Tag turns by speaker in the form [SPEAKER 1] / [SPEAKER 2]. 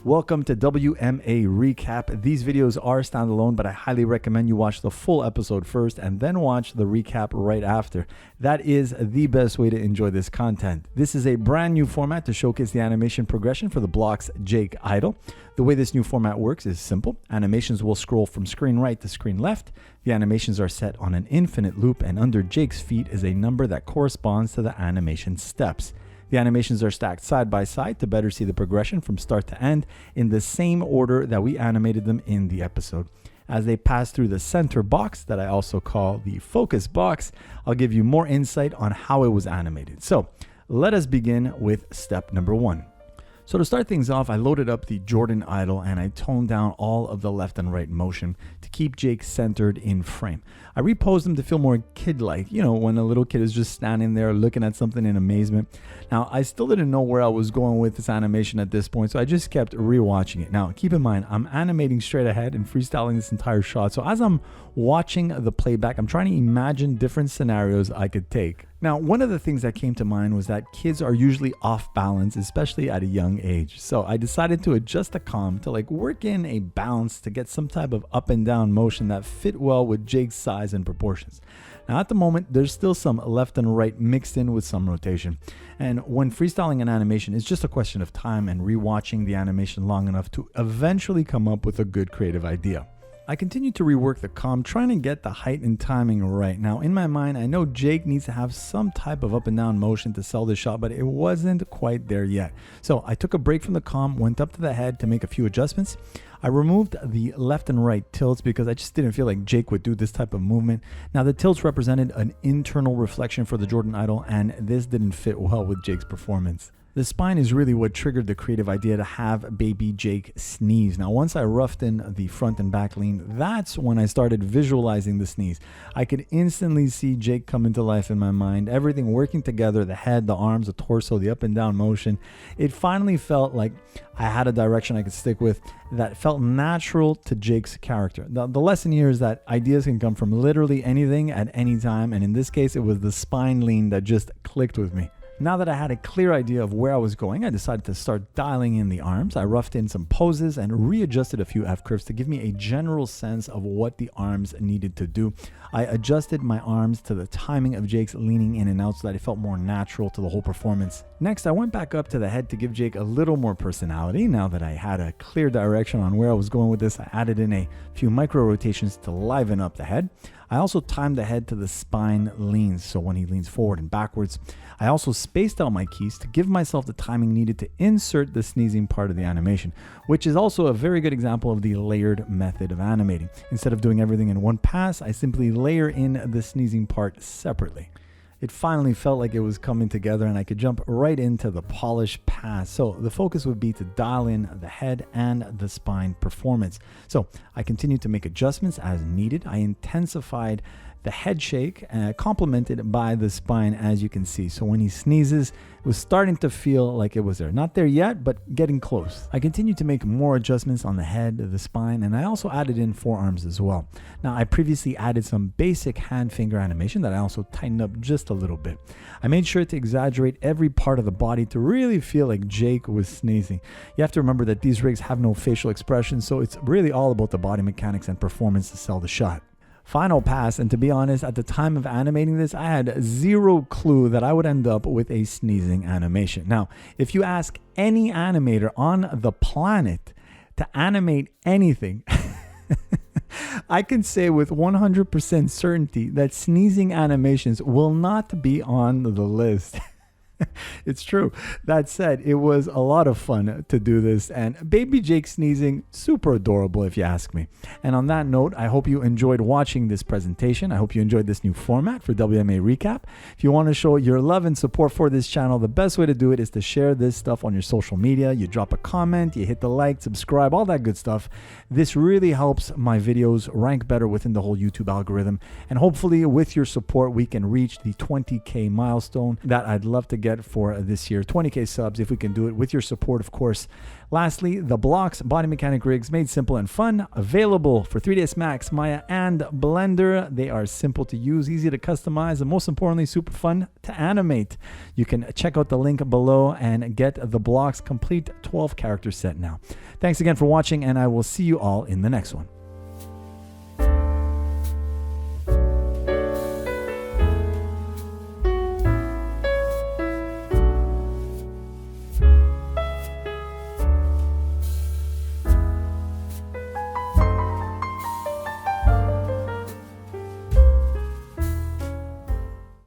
[SPEAKER 1] Welcome to WMA Recap. These videos are standalone, but I highly recommend you watch the full episode first and then watch the recap right after. That is the best way to enjoy this content. This is a brand new format to showcase the animation progression for the blocks Jake Idle. The way this new format works is simple. Animations will scroll from screen right to screen left. The animations are set on an infinite loop, and under Jake's feet is a number that corresponds to the animation steps. The animations are stacked side by side to better see the progression from start to end in the same order that we animated them in the episode. As they pass through the center box, that I also call the focus box, I'll give you more insight on how it was animated. So let us begin with step number 1. So to start things off, I loaded up the Jordan Idle and I toned down all of the left and right motion to keep Jake centered in frame. I reposed him to feel more kid-like, you know, when a little kid is just standing there looking at something in amazement. Now, I still didn't know where I was going with this animation at this point, so I just kept rewatching it. Now, keep in mind, I'm animating straight ahead and freestyling this entire shot. So as I'm watching the playback, I'm trying to imagine different scenarios I could take. Now, one of the things that came to mind was that kids are usually off balance, especially at a young age. So I decided to adjust the comm to work in a bounce to get some type of up and down motion that fit well with Jake's size and proportions. Now at the moment, there's still some left and right mixed in with some rotation. And when freestyling an animation, it's just a question of time and rewatching the animation long enough to eventually come up with a good creative idea. I continue to rework the comm, trying to get the height and timing right. Now, in my mind, I know Jake needs to have some type of up and down motion to sell the shot, but it wasn't quite there yet. So I took a break from the comm, went up to the head to make a few adjustments. I removed the left and right tilts because I just didn't feel like Jake would do this type of movement. Now, the tilts represented an internal reflection for the Jordan Idle, and this didn't fit well with Jake's performance. The spine is really what triggered the creative idea to have baby Jake sneeze. Now, once I roughed in the front and back lean, that's when I started visualizing the sneeze. I could instantly see Jake come into life in my mind, everything working together, the head, the arms, the torso, the up and down motion. It finally felt like I had a direction I could stick with that felt natural to Jake's character. The lesson here is that ideas can come from literally anything at any time, and in this case, it was the spine lean that just clicked with me. Now that I had a clear idea of where I was going, I decided to start dialing in the arms. I roughed in some poses and readjusted a few F-curves to give me a general sense of what the arms needed to do. I adjusted my arms to the timing of Jake's leaning in and out so that it felt more natural to the whole performance. Next, I went back up to the head to give Jake a little more personality. Now that I had a clear direction on where I was going with this, I added in a few micro rotations to liven up the head. I also timed the head to the spine leans, so when he leans forward and backwards. I also spaced out my keys to give myself the timing needed to insert the sneezing part of the animation, which is also a very good example of the layered method of animating. Instead of doing everything in one pass, I simply layer in the sneezing part separately. It finally felt like it was coming together and I could jump right into the polish pass. So the focus would be to dial in the head and the spine performance. So I continued to make adjustments as needed. I intensified the head shake, complemented by the spine, as you can see. So when he sneezes, it was starting to feel like it was there. Not there yet, but getting close. I continued to make more adjustments on the head, the spine, and I also added in forearms as well. Now, I previously added some basic hand finger animation that I also tightened up just a little bit. I made sure to exaggerate every part of the body to really feel like Jake was sneezing. You have to remember that these rigs have no facial expression, so it's really all about the body mechanics and performance to sell the shot. Final pass, and to be honest, at the time of animating this, I had zero clue that I would end up with a sneezing animation. Now, if you ask any animator on the planet to animate anything, I can say with 100% certainty that sneezing animations will not be on the list. It's true. That said, it was a lot of fun to do this, and baby Jake sneezing, super adorable if you ask me. And on that note, I hope you enjoyed watching this presentation. I hope you enjoyed this new format for WMA Recap. If you want to show your love and support for this channel, the best way to do it is to share this stuff on your social media. You drop a comment, you hit the like, subscribe, all that good stuff. This really helps my videos rank better within the whole YouTube algorithm, and hopefully with your support, we can reach the 20K milestone that I'd love to get get for this year. 20K subs, if we can do it with your support, of course. Lastly, the blocks body mechanic rigs made simple and fun, available for 3ds Max, Maya, and Blender. They are simple to use, easy to customize, and most importantly, super fun to animate. You can check out the link below and get the blocks complete 12 character set now. Thanks again for watching, and I will see you all in the next one.